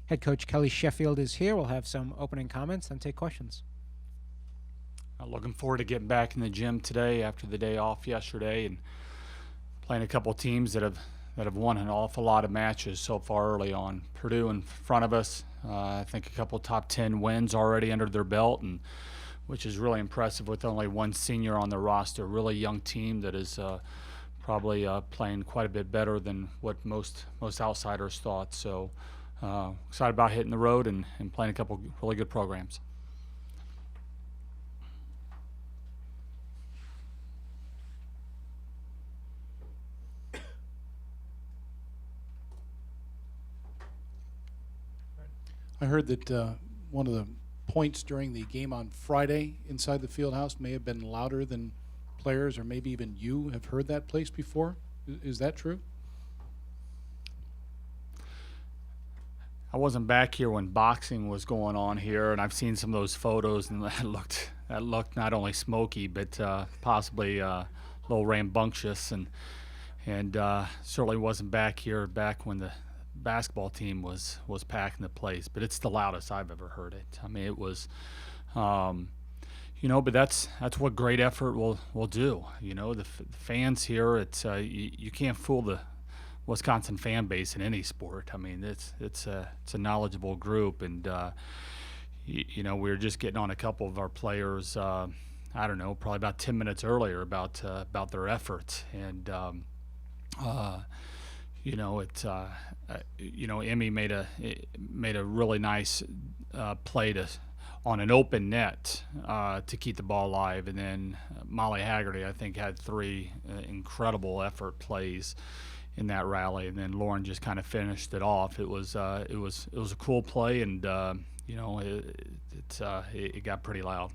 Head coach Kelly Sheffield is here. We'll have some opening comments and take questions. Looking forward to getting back in the gym today after the day off yesterday and playing a couple teams that have won an awful lot of matches so far early on. Purdue in front of us, I think a couple top 10 wins already under their belt, and which is really impressive with only one senior on the roster. Really young team that is probably playing quite a bit better than what most outsiders thought. So excited about hitting the road and playing a couple really good programs. I heard that one of the points during the game on Friday inside the field house may have been louder than players, or maybe even you have heard that place before. Is that true? I wasn't back here when boxing was going on here, and I've seen some of those photos, and that looked not only smoky but possibly a little rambunctious, and certainly wasn't back here back when the basketball team was packing the place. But it's the loudest I've ever heard it. I mean, it was, but that's what great effort will do. The fans here, it's you can't fool the Wisconsin fan base in any sport. I mean, it's a knowledgeable group, and we were just getting on a couple of our players. I don't know, probably about 10 minutes earlier about their efforts, and Emmy made a really nice play on an open net to keep the ball alive, and then Molly Haggerty, I think, had three incredible effort plays in that rally, and then Lauren just kind of finished it off. It was a cool play, and it got pretty loud.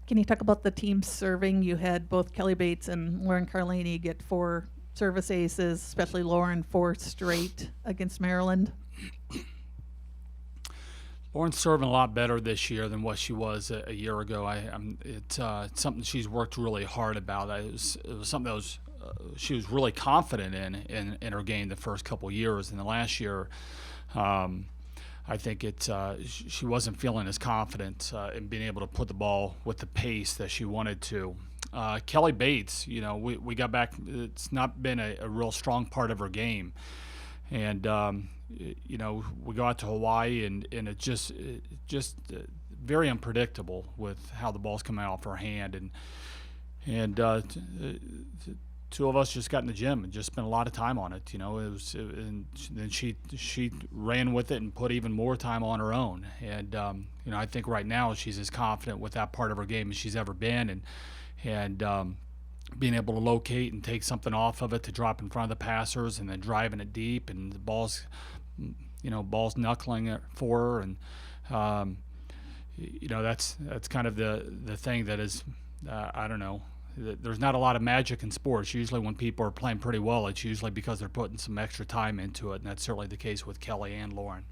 Can you talk about the team serving? You had both Kelly Bates and Lauren Carlini get 4 service aces, especially Lauren 4 straight against Maryland. Lauren's serving a lot better this year than what she was a year ago. It's something she's worked really hard about. It was something that she was really confident in her game the first couple of years. And the last year, I think she wasn't feeling as confident in being able to put the ball with the pace that she wanted to. Kelly Bates, we got back. It's not been a real strong part of her game, and we go out to Hawaii, and it just very unpredictable with how the ball's coming off her hand, and two of us just got in the gym and just spent a lot of time on it. And then she ran with it and put even more time on her own. And I think right now she's as confident with that part of her game as she's ever been, and being able to locate and take something off of it to drop in front of the passers, and then driving it deep, and the ball's knuckling it for her, and that's kind of the thing that is I don't know. There's not a lot of magic in sports. Usually when people are playing pretty well, it's usually because they're putting some extra time into it, and that's certainly the case with Kelly and Lauren.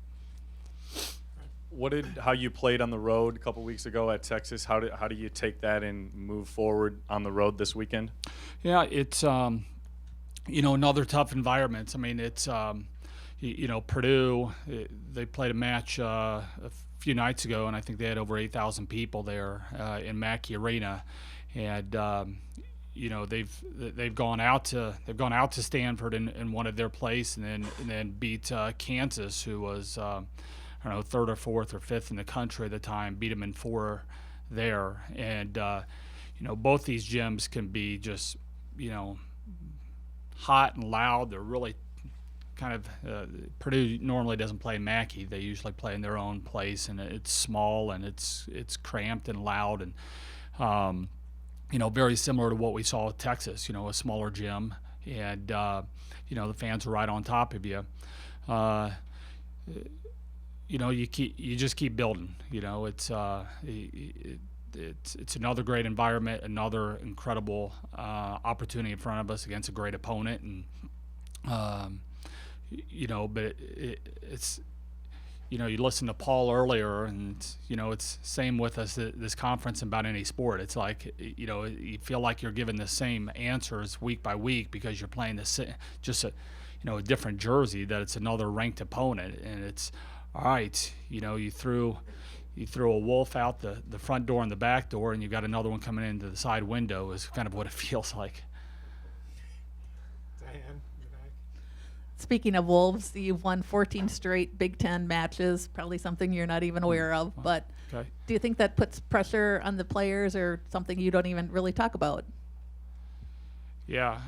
How you played on the road a couple weeks ago at Texas? How do you take that and move forward on the road this weekend? Yeah, it's another tough environment. I mean, it's Purdue. They played a match a few nights ago, and I think they had over 8,000 people there in Mackey Arena. And they've gone out to Stanford in one of their place, and then beat Kansas, who was third or fourth or fifth in the country at the time. Beat them in 4 there, and both these gyms can be just hot and loud. They're really kind of Purdue normally doesn't play Mackey. They usually play in their own place, and it's small and it's cramped and loud, and very similar to what we saw at Texas, a smaller gym, and, the fans are right on top of you. You just keep building. It's another great environment, another incredible opportunity in front of us against a great opponent, and but it's you listen to Paul earlier, and it's same with us this conference about any sport. It's like you feel like you're given the same answers week by week because you're playing a different jersey, that it's another ranked opponent, and it's all right. You threw a wolf out the front door and the back door, and you got another one coming into the side window. Is kind of what it feels like. Diane, in the back. Speaking of Wolves, you've won 14 straight Big Ten matches, probably something you're not even aware of. But Okay. do you think that puts pressure on the players or something you don't even really talk about? Yeah.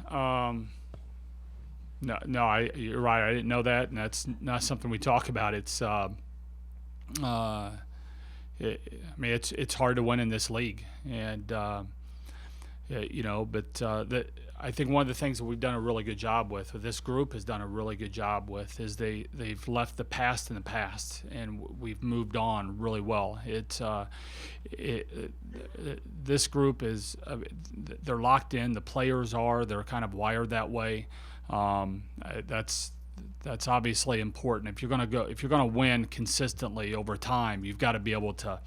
No. You're right. I didn't know that, and that's not something we talk about. It's it's hard to win in this league, and I think one of the things that we've done a really good job with, or this group has done a really good job with, is they've left the past in the past, and we've moved on really well. This group is they're locked in. The players are. They're kind of wired that way. That's obviously important. If you're gonna win consistently over time, you've got to be able to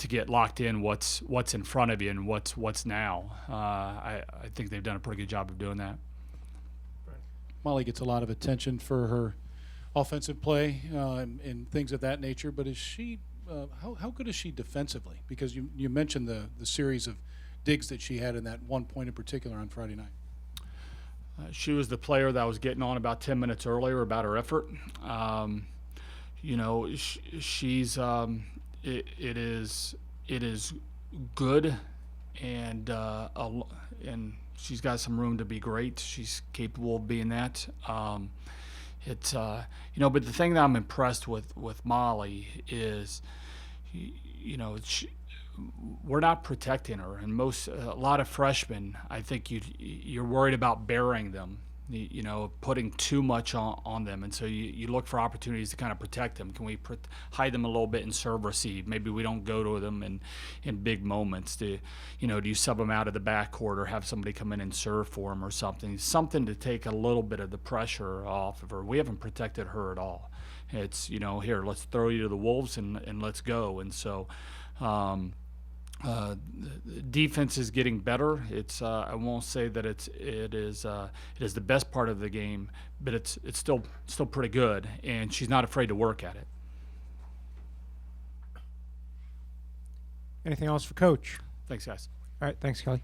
get locked in what's in front of you and what's now. I think they've done a pretty good job of doing that. Molly gets a lot of attention for her offensive play and things of that nature, but is she how good is she defensively? Because you mentioned the series of digs that she had in that one point in particular on Friday night. She was the player that was getting on about 10 minutes earlier about her effort. She's it is good, and she's got some room to be great. She's capable of being that. But the thing that I'm impressed with Molly is, we're not protecting her, and a lot of freshmen, I think you're worried about burying them, putting too much on them, and so you look for opportunities to kind of protect them. Can we hide them a little bit and serve receive? Maybe we don't go to them in big moments. Do you sub them out of the backcourt or have somebody come in and serve for them or something to take a little bit of the pressure off of her? We haven't protected her at all. It's here, let's throw you to the wolves and let's go. And so defense is getting better. It's I won't say that it is the best part of the game, but it's still pretty good, and she's not afraid to work at it. Anything else for Coach? Thanks, guys. All right, thanks, Kelly.